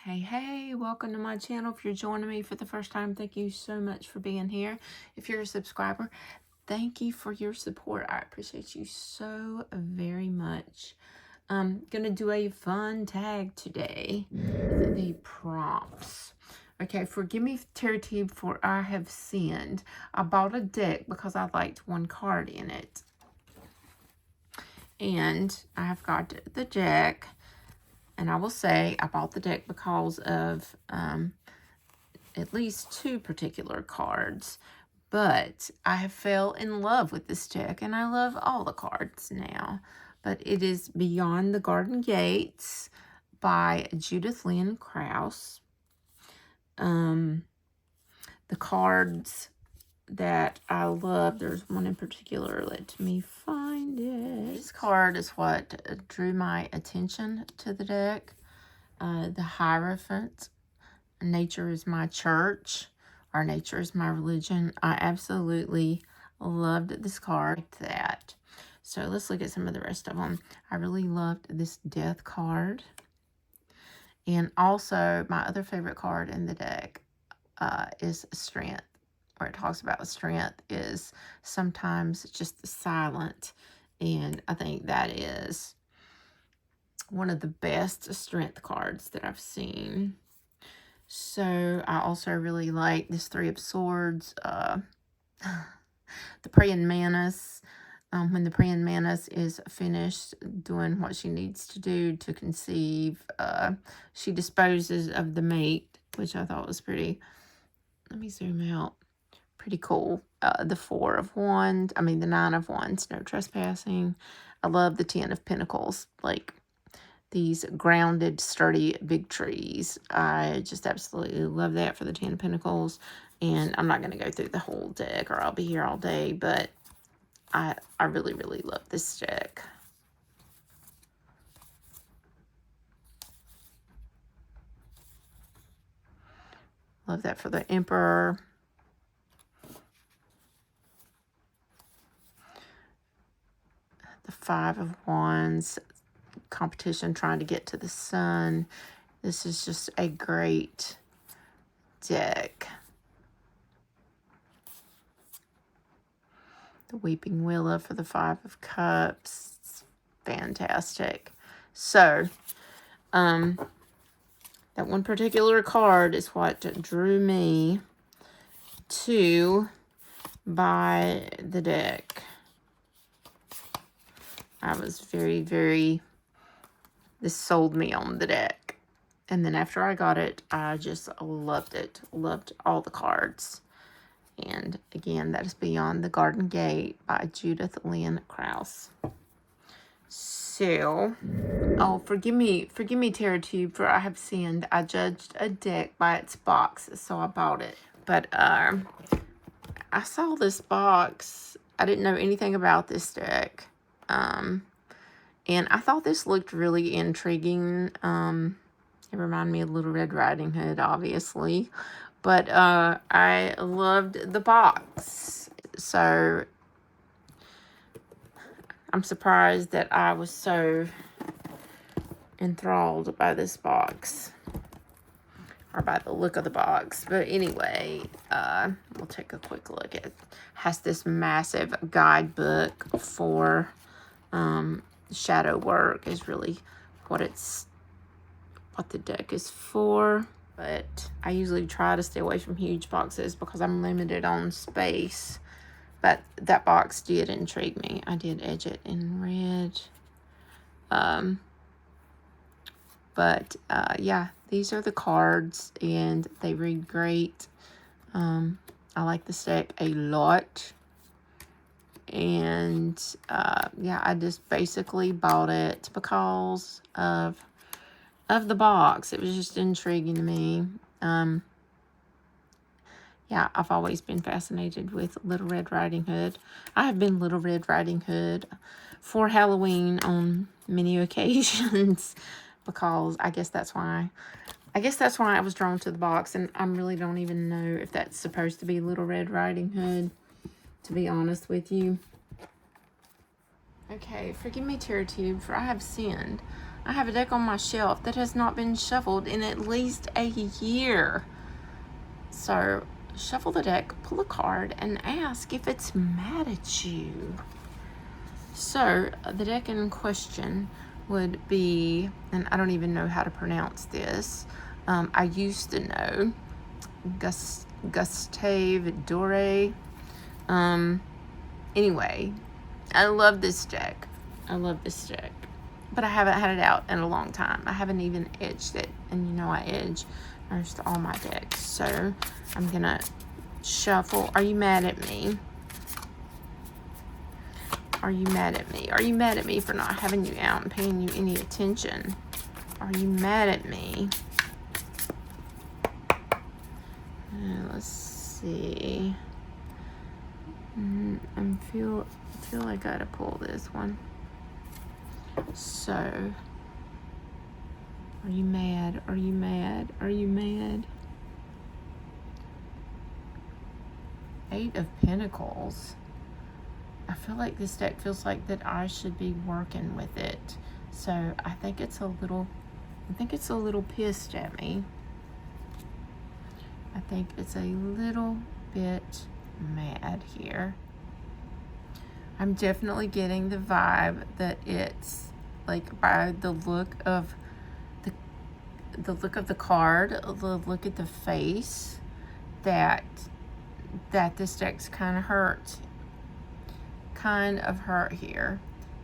Hey, welcome to my channel. If you're joining me for the first time, thank you so much for being here. If you're a subscriber, thank you for your support. I appreciate you so very much. I'm gonna do a fun tag today with the prompts. Okay, forgive me, Tube, for I have sinned. I bought a deck because I liked one card in it. And I have got the deck. And I will say I bought the deck because of at least two particular cards. But I have fell in love with this deck, and I love all the cards now. But it is Beyond the Garden Gates by Judith Lynn Krause. The cards that I love, there's one in particular. Let me find it. This card is what drew my attention to the deck. The Hierophant. Nature is my church, or nature is my religion. I absolutely loved this card like that. So let's look at some of the rest of them. I really loved this Death card. And also, my other favorite card in the deck is Strength, where it talks about strength is sometimes just silent. And I think that is one of the best strength cards that I've seen. So I also really like this Three of Swords, the Praying Mantis. When the Praying Mantis is finished doing what she needs to do to conceive, she disposes of the mate, which I thought was pretty, let me zoom out, pretty cool. The the Nine of Wands, no trespassing. I love the Ten of Pentacles, like these grounded, sturdy, big trees. I just absolutely love that for the Ten of Pentacles. And I'm not going to go through the whole deck or I'll be here all day, but I really, really love this deck. Love that for the Emperor. The Five of Wands. Competition trying to get to the sun. This is just a great deck. The Weeping Willow for the Five of Cups. It's fantastic. So, that one particular card is what drew me to buy the deck. I was this sold me on the deck. And then after I got it, I just loved it. Loved all the cards. And again, that is Beyond the Garden Gate by Judith Lynn Krause. So, oh, forgive me, Tube, for I have sinned. I judged a deck by its box, so I bought it. But I saw this box. I didn't know anything about this deck. And I thought this looked really intriguing. It reminded me of Little Red Riding Hood, obviously. But I loved the box. So I'm surprised that I was so enthralled by this box. Or by the look of the box. But anyway, we'll take a quick look. It has this massive guidebook for shadow work is really what the deck is for. But I usually try to stay away from huge boxes because I'm limited on space. But that box did intrigue me. I did edge it in red. Yeah, these are the cards and they read great. I like this deck a lot. And yeah, I just basically bought it because of the box. It was just intriguing to me. Yeah, I've always been fascinated with Little Red Riding Hood. I have been Little Red Riding Hood for Halloween on many occasions because I guess that's why I was drawn to the box, and I really don't even know if that's supposed to be Little Red Riding Hood, to be honest with you. Okay, forgive me, TerraTube, for I have sinned. I have a deck on my shelf that has not been shuffled in at least a year. So, shuffle the deck, pull a card, and ask if it's mad at you. So, the deck in question would be, and I don't even know how to pronounce this. I used to know. Gustave Doré. Anyway, I love this deck. But I haven't had it out in a long time. I haven't even edged it. And you know I edge most all my decks. So I'm going to shuffle. Are you mad at me? Are you mad at me? Are you mad at me for not having you out and paying you any attention? Are you mad at me? Let's see. I feel like I gotta pull this one. So, are you mad? Are you mad? Are you mad? 8 of Pentacles. I feel like this deck feels like that I should be working with it. So I think it's a little pissed at me. I think it's a little bit mad here. I'm definitely getting the vibe that it's like, by the look of the card, the look at the face, that this deck's kind of hurt here,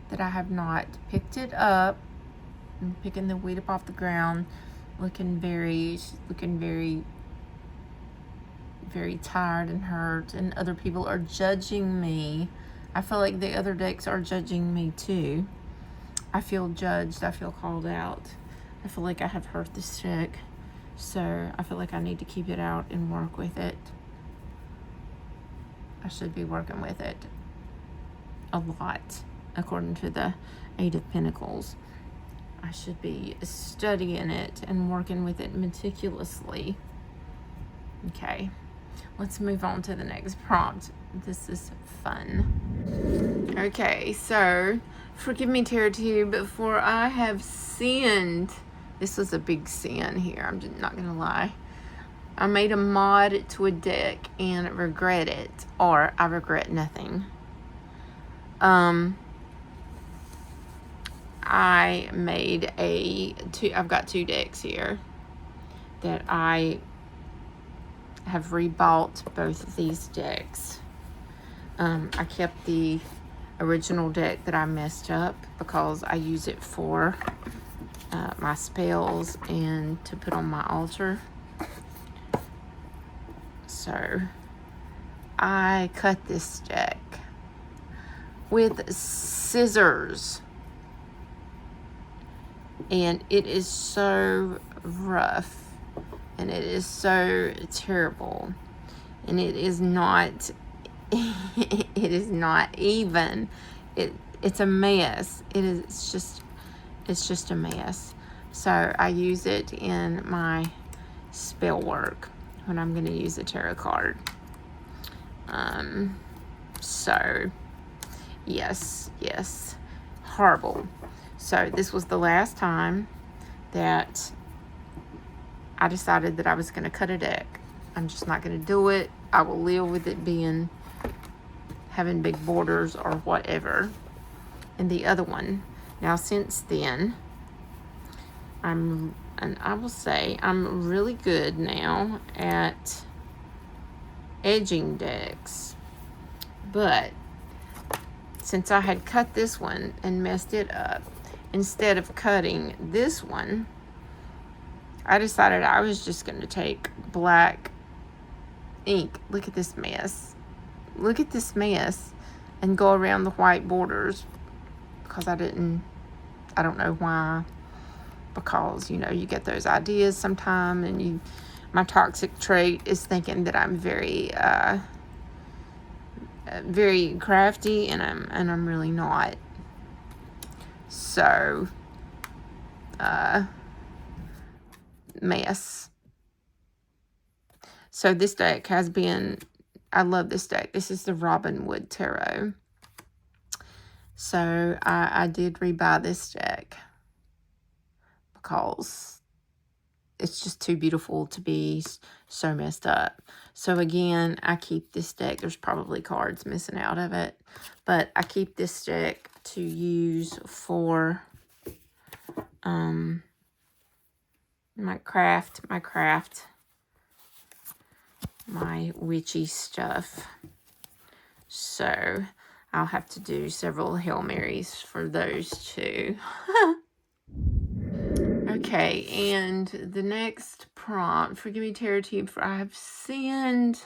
that I have not picked it up. I'm picking the weed up off the ground, looking very very tired and hurt, and other people are judging me. I feel like the other decks are judging me too. I feel judged. I feel called out. I feel like I have hurt this deck. So I feel like I need to keep it out and work with it. I should be working with it a lot, according to the 8 of Pentacles. I should be studying it and working with it meticulously. Okay, let's move on to the next prompt. This is fun. Okay, so forgive me, TerraTube, for I have sinned. This was a big sin here, I'm just not gonna lie. I made a mod to a deck and regret it, or I regret nothing. I made I've got 2 decks here that I have rebought both of these decks. I kept the original deck that I messed up because I use it for my spells and to put on my altar. So I cut this deck with scissors, and it is so rough, and it is so terrible, and it is not it is not even. It's a mess. It's just a mess. So I use it in my spell work when I'm going to use a tarot card. So yes, horrible. So this was the last time that I decided that I was going to cut a deck. I'm just not going to do it. I will live with it having big borders or whatever. And the other one, now since then, I will say I'm really good now at edging decks. But since I had cut this one and messed it up, instead of cutting this one, I decided I was just going to take black ink. Look at this mess. Look at this mess. And go around the white borders. Because I don't know why. Because, you get those ideas sometime, and my toxic trait is thinking that I'm very very crafty, and I'm really not. So mess. So this deck has been, I love this deck. This is the Robin Wood Tarot. So I did rebuy this deck because it's just too beautiful to be so messed up. So again, I keep this deck. There's probably cards missing out of it, but I keep this deck to use for my witchy stuff. So I'll have to do several Hail Marys for those two. Okay, and the next prompt, forgive me, Tarot Tube, for I have sinned.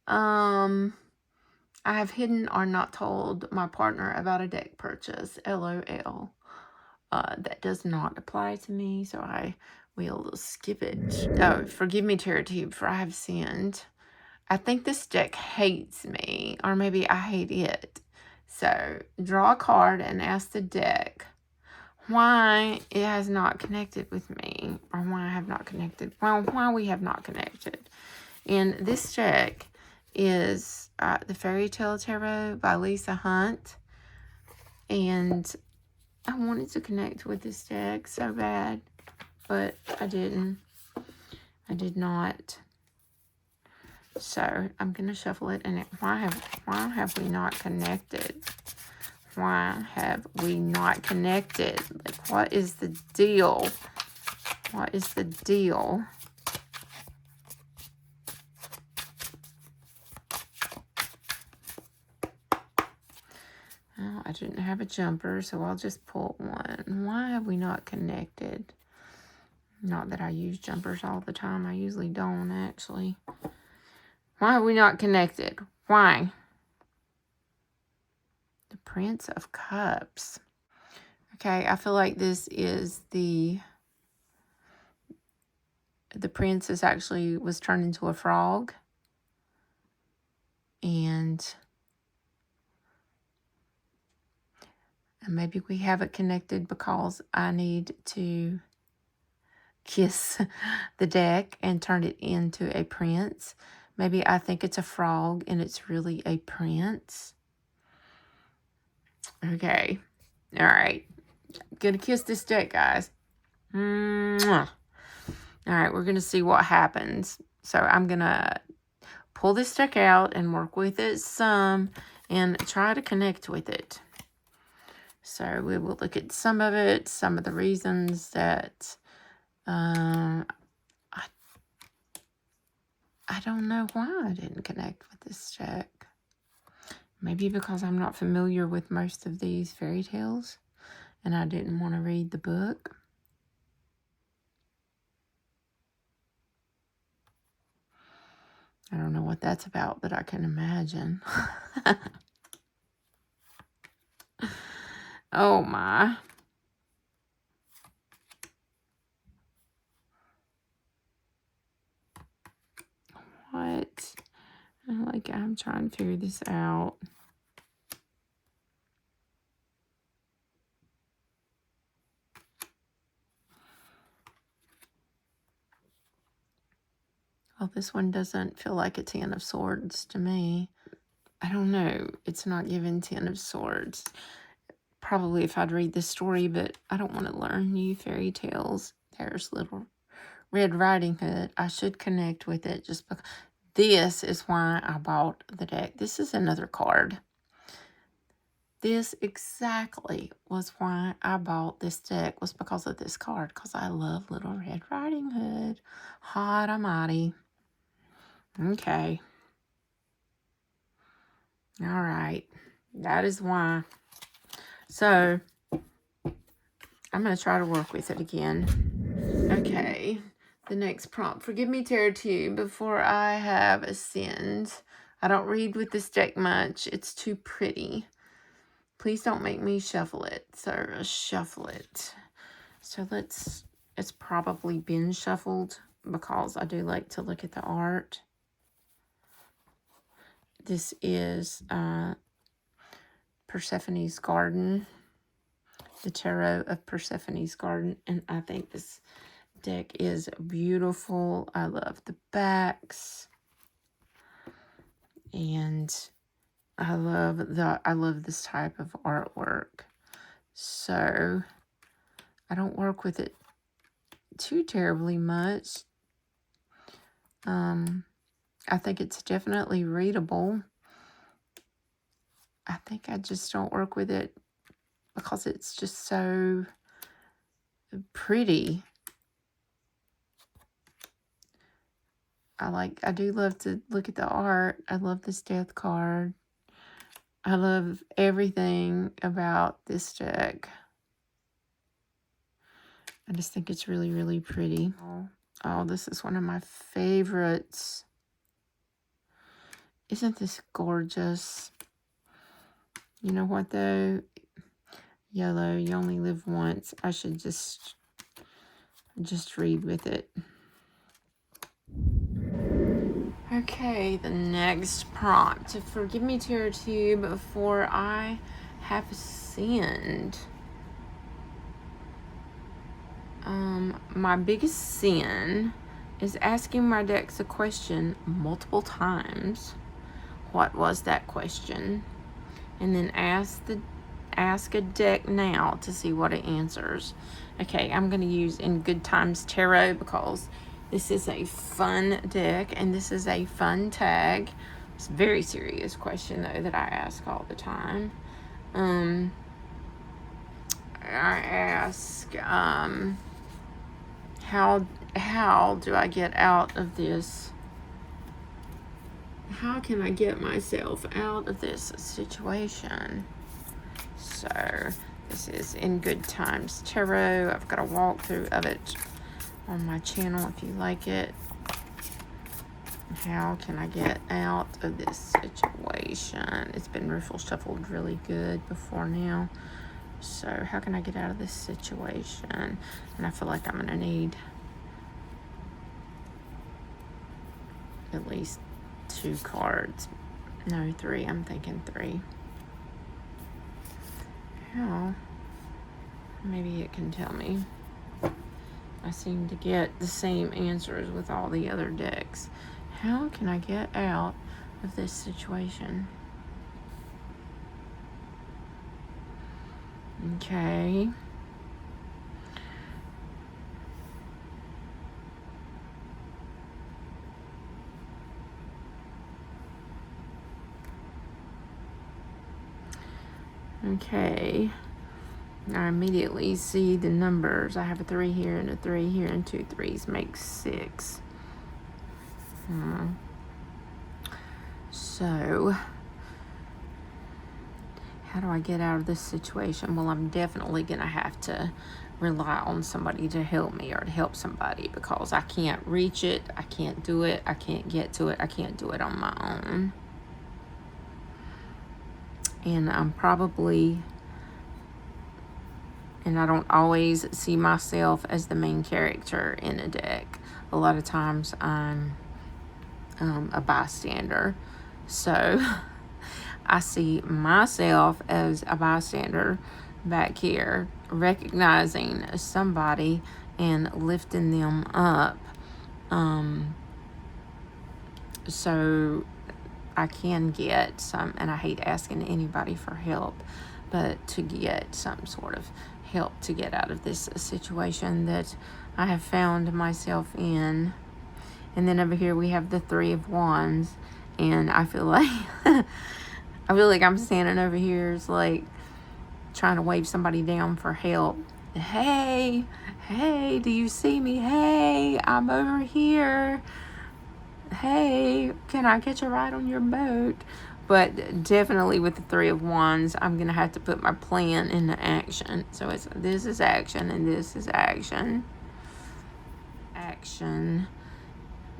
I have hidden or not told my partner about a deck purchase. LOL. That does not apply to me, so I will skip it. Oh, forgive me, Tarot Tube, for I have sinned. I think this deck hates me, or maybe I hate it. So, draw a card and ask the deck why it has not connected with me, or why I have not connected. Well, why we have not connected. And this deck is the Fairy Tale Tarot by Lisa Hunt. And I wanted to connect with this deck so bad, but I didn't. I did not. So I'm gonna shuffle it. And why have we not connected? Why have we not connected? Like, what is the deal? What is the deal? Well, I didn't have a jumper, so I'll just pull one. Why have we not connected? Not that I use jumpers all the time. I usually don't, actually. Why have we not connected? Why? The Prince of Cups. Okay, I feel like this is the princess actually was turned into a frog. And maybe we haven't connected because I need to kiss the deck and turn it into a prince. Maybe I think it's a frog and it's really a prince. Okay. All right. Gonna kiss this deck, guys. Mwah. All right, we're gonna see what happens. So I'm gonna pull this deck out and work with it some and try to connect with it. So we will look at some of it, some of the reasons that I don't know why I didn't connect with this deck. Maybe because I'm not familiar with most of these fairy tales and I didn't want to read the book. I don't know what that's about, but I can imagine. Oh my. What? Like, I'm trying to figure this out. Well, this one doesn't feel like a 10 of Swords to me. I don't know. It's not given 10 of Swords. Probably if I'd read this story, but I don't want to learn new fairy tales. There's Little Red Riding Hood. I should connect with it just because. This is why I bought the deck. This is another card. This exactly was why I bought this deck, was because of this card, because I love Little Red Riding Hood. Hot almighty. Okay. All right. That is why. So, I'm going to try to work with it again. Okay. The next prompt. Forgive me, Tarot Tube, before I have sinned. I don't read with this deck much. It's too pretty. Please don't make me shuffle it. So, shuffle it. So, it's probably been shuffled because I do like to look at the art. This is Persephone's Garden. The Tarot of Persephone's Garden. And I think this deck is beautiful. I love the backs. And I love this type of artwork. So I don't work with it too terribly much. I think it's definitely readable. I think I just don't work with it because it's just so pretty. I do love to look at the art. I love this death card. I love everything about this deck. I just think it's really, really pretty. Oh, this is one of my favorites. Isn't this gorgeous? You know what, though? Yellow, you only live once. I should just read with it. Okay, the next prompt. Forgive me, Tarot Tube, for I have sinned. My biggest sin is asking my decks a question multiple times. What was that question? And then ask a deck now to see what it answers. Okay, I'm going to use In Good Times Tarot because this is a fun deck and this is a fun tag. It's a very serious question, though, that I ask all the time. I ask, how do I get out of this? How can I get myself out of this situation? So this is In Good Times Tarot. I've got a walkthrough of it on my channel if you like it. How can I get out of this situation? It's been riffle shuffled really good before now. So how can I get out of this situation? And I feel like I'm going to need at least 2 cards. No, 3. I'm thinking 3. How? Maybe it can tell me. I seem to get the same answers with all the other decks. How can I get out of this situation? Okay. Okay. I immediately see the numbers. I have a 3 here and a 3 here, and 2 3s make 6. So, how do I get out of this situation? Well, I'm definitely going to have to rely on somebody to help me or to help somebody because I can't reach it. I can't do it. I can't get to it. I can't do it on my own. And I don't always see myself as the main character in a deck. A lot of times I'm a bystander. So I see myself as a bystander back here, recognizing somebody and lifting them up. So I can get some, and I hate asking anybody for help, but to get some sort of help to get out of this situation that I have found myself in. And then over here we have the 3 of Wands, and I feel like I'm standing over here, it's like trying to wave somebody down for help. Hey, do you see me? Hey, I'm over here. Hey, can I catch a ride on your boat? But definitely with the 3 of Wands, I'm going to have to put my plan into action. So this is action and this is action. Action.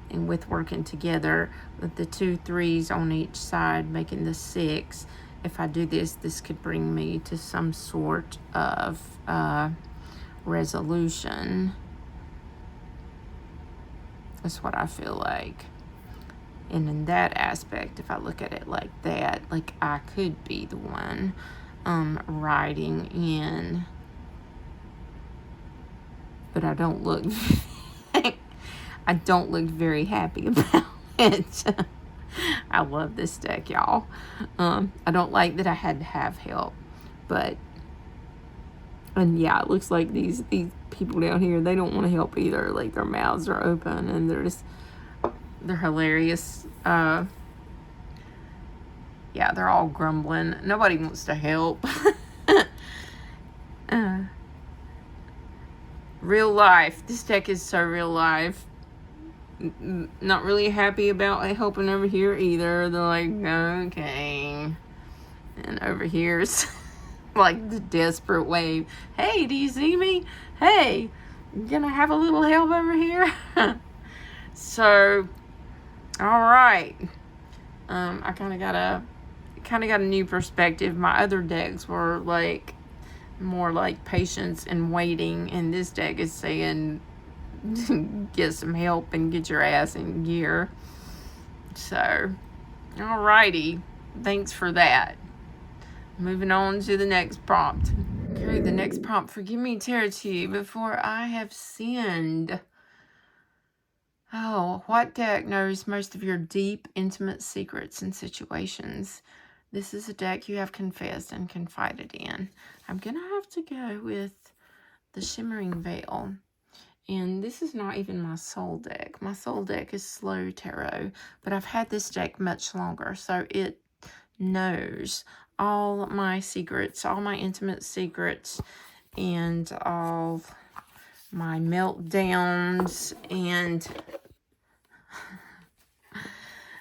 And with working together with the 2 3s on each side, making the 6. If I do this, this could bring me to some sort of resolution. That's what I feel like. And in that aspect, if I look at it like that, like I could be the one riding in. But I don't look very happy about it. I love this deck, y'all. I don't like that I had to have help, but, and yeah, it looks like these people down here, they don't want to help either. Like, their mouths are open and they're hilarious. Yeah, they're all grumbling. Nobody wants to help. Real life. This deck is so real life. Not really happy about helping over here either. They're like, okay. And over here's like the desperate wave. Hey, do you see me? Hey, gonna have a little help over here? So, all right. I kind of got a new perspective. My other decks were like more like patience and waiting, and this deck is saying get some help and get your ass in gear. So, alrighty, thanks for that. Moving on to the next prompt. Okay, the next prompt. Forgive me, Tarot, before I have sinned. Oh, what deck knows most of your deep, intimate secrets and situations? This is a deck you have confessed and confided in. I'm going to have to go with the Shimmering Veil. And this is not even my soul deck. My soul deck is Slow Tarot, but I've had this deck much longer, so it knows all my secrets, all my intimate secrets, and all my meltdowns, and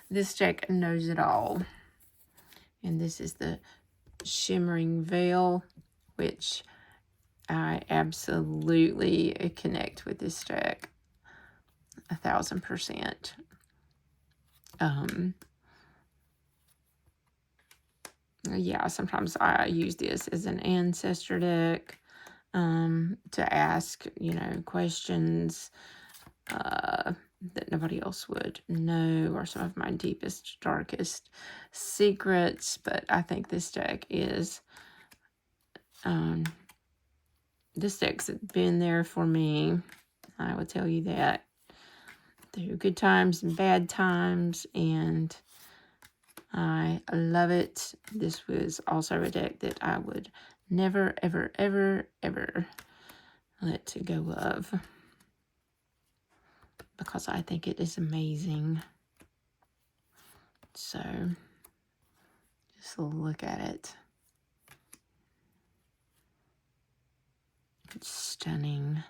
this deck knows it all. And this is the Shimmering Veil, which I absolutely connect with this deck 1000%. Yeah, sometimes I use this as an ancestor deck to ask, questions that nobody else would know, or some of my deepest, darkest secrets. But I think this deck is, this deck's been there for me. I will tell you that. Through good times and bad times, and I love it. This was also a deck that I would never, ever, ever, ever let go of, because I think it is amazing. So, just look at it. It's stunning.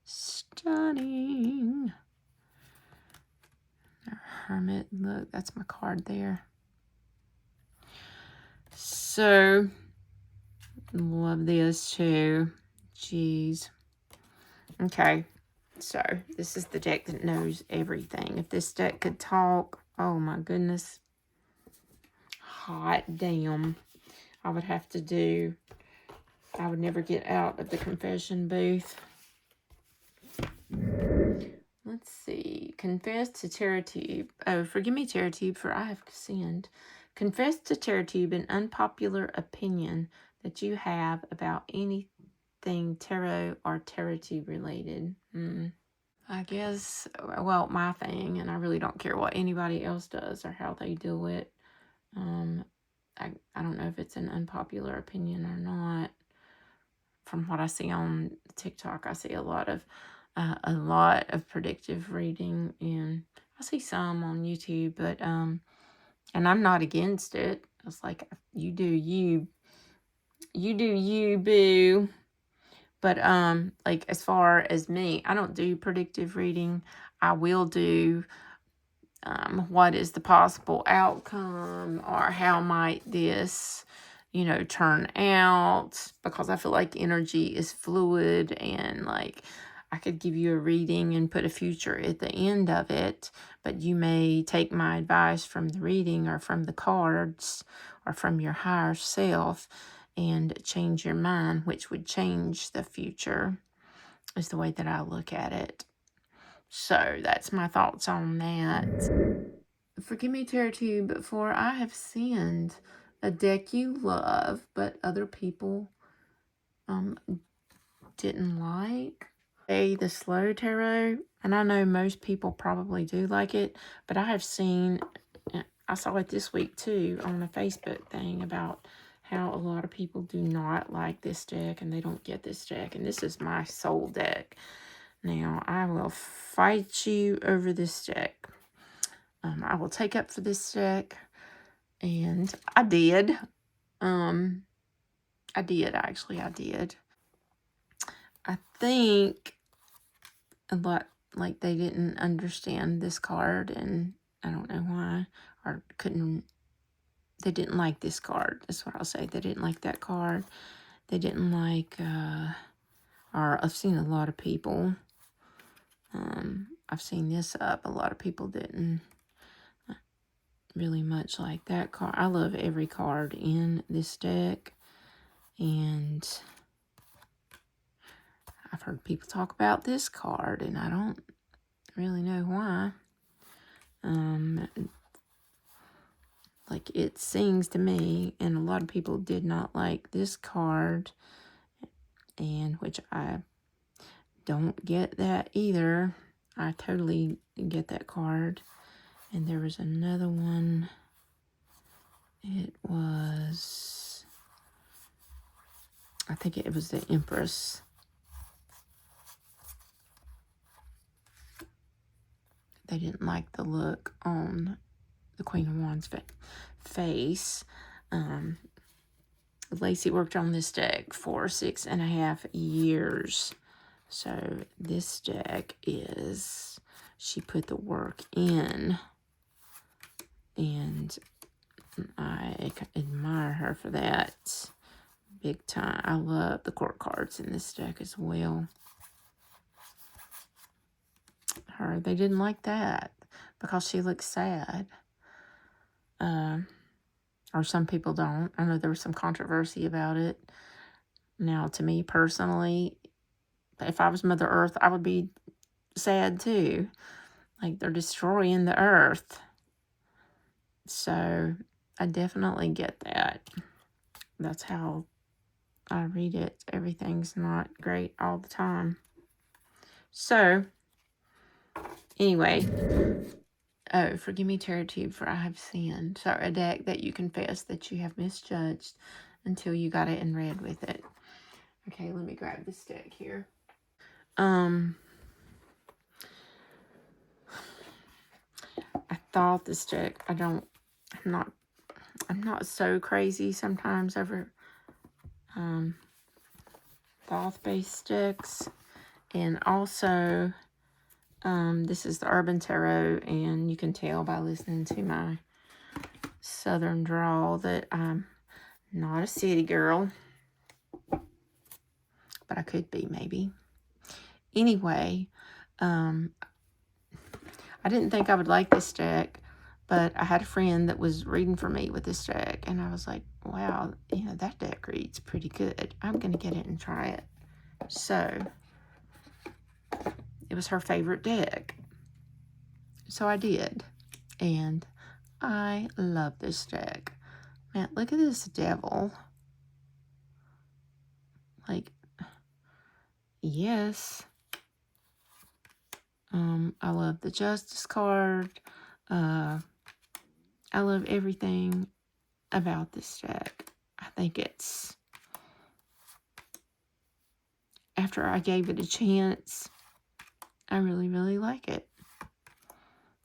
Stunning. Hermit, look, that's my card there. So, love this too. Jeez. Okay, so this is the deck that knows everything. If this deck could talk, oh my goodness. Hot damn. I would never get out of the confession booth. Let's see. Confess to TerraTube. Oh, forgive me, TerraTube, for I have sinned. Confess to TerraTube an unpopular opinion that you have about anything tarot or TerraTube related. I guess, well, my thing, and I really don't care what anybody else does or how they do it. I don't know if it's an unpopular opinion or not. From what I see on TikTok, I see a lot of predictive reading, and I see some on YouTube, but and I'm not against it. It's like, you do you boo. But like, as far as me, I don't do predictive reading. I will do what is the possible outcome, or how might this turn out, because I feel like energy is fluid, and like, I could give you a reading and put a future at the end of it, but you may take my advice from the reading, or from the cards, or from your higher self, and change your mind, which would change the future, is the way that I look at it. So that's my thoughts on that. Forgive me, TerraTube, for I have sinned. A deck you love, but other people didn't like. The Slow Tarot, and I know most people probably do like it, but I have seen I saw it this week too on a Facebook thing about how a lot of people do not like this deck and they don't get this deck. And this is my soul deck. Now, I will fight you over this deck. I will take up for this deck. And I did. I did. I think a lot, like, they didn't understand this card, and I don't know why, or they didn't like this card. That's what I'll say. They didn't like that card. They didn't like, or I've seen a lot of people, I've seen this up. A lot of people didn't really much like that card. I love every card in this deck, and I've heard people talk about this card, and I don't really know why. Like, it sings to me, and a lot of people did not like this card, and which I don't get that either. I totally get that card. And there was another one. It was, I think it was the Empress. They didn't like the look on the Queen of Wands face. Lacey worked on this deck for 6.5 years. So this deck is, she put the work in. And I admire her for that big time. I love the court cards in this deck as well. They didn't like that because she looks sad. Or some people don't. I know there was some controversy about it. Now, to me personally, if I was Mother Earth, I would be sad too. Like, they're destroying the earth. So, I definitely get that. That's how I read it. Everything's not great all the time. So, anyway. Oh, forgive me, Tarot Tube, for I have sinned. So, a deck that you confess that you have misjudged until you got it and read with it. Okay, let me grab this deck here. I thought this deck, I'm not so crazy sometimes over Thoth-based decks. And also, this is the Urban Tarot, and you can tell by listening to my southern drawl that I'm not a city girl. But I could be, maybe. Anyway, I didn't think I would like this deck, but I had a friend that was reading for me with this deck, and I was like, wow, that deck reads pretty good. I'm going to get it and try it. So, it was her favorite deck. So I did. And I love this deck. Man, look at this devil. Like, yes. I love the Justice card. I love everything about this deck. I think it's, after I gave it a chance, I really, really like it.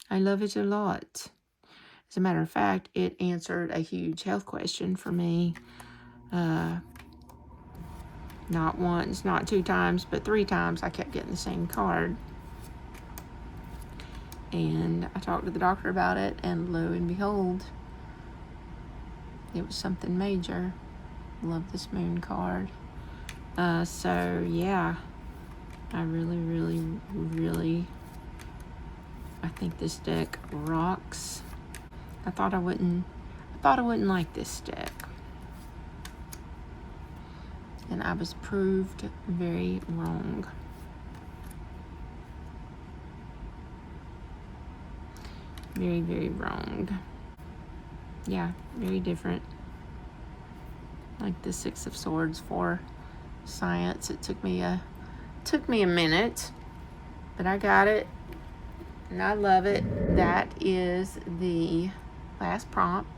I love it a lot. As a matter of fact, it answered a huge health question for me. Not once, not 2 times, but 3 times I kept getting the same card. And I talked to the doctor about it, and lo and behold, it was something major. Love this moon card. So, yeah. I really, really, really, I think this deck rocks. I thought I wouldn't like this deck. And I was proved very wrong. Very, very wrong. Yeah, very different. Like the 6 of Swords for science. It took me a minute, but I got it, and I love it. That is the last prompt.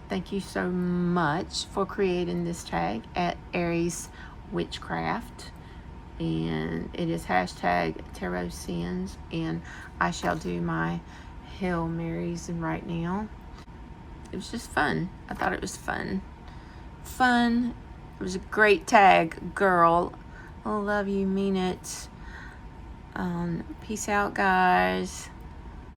Thank you so much for creating this tag at Aries Witchcraft. And it is hashtag Tarot Sins. And I shall do my Hail Marys right now. It was just fun. I thought it was fun. It was a great tag, girl. I love you, mean it. Peace out, guys.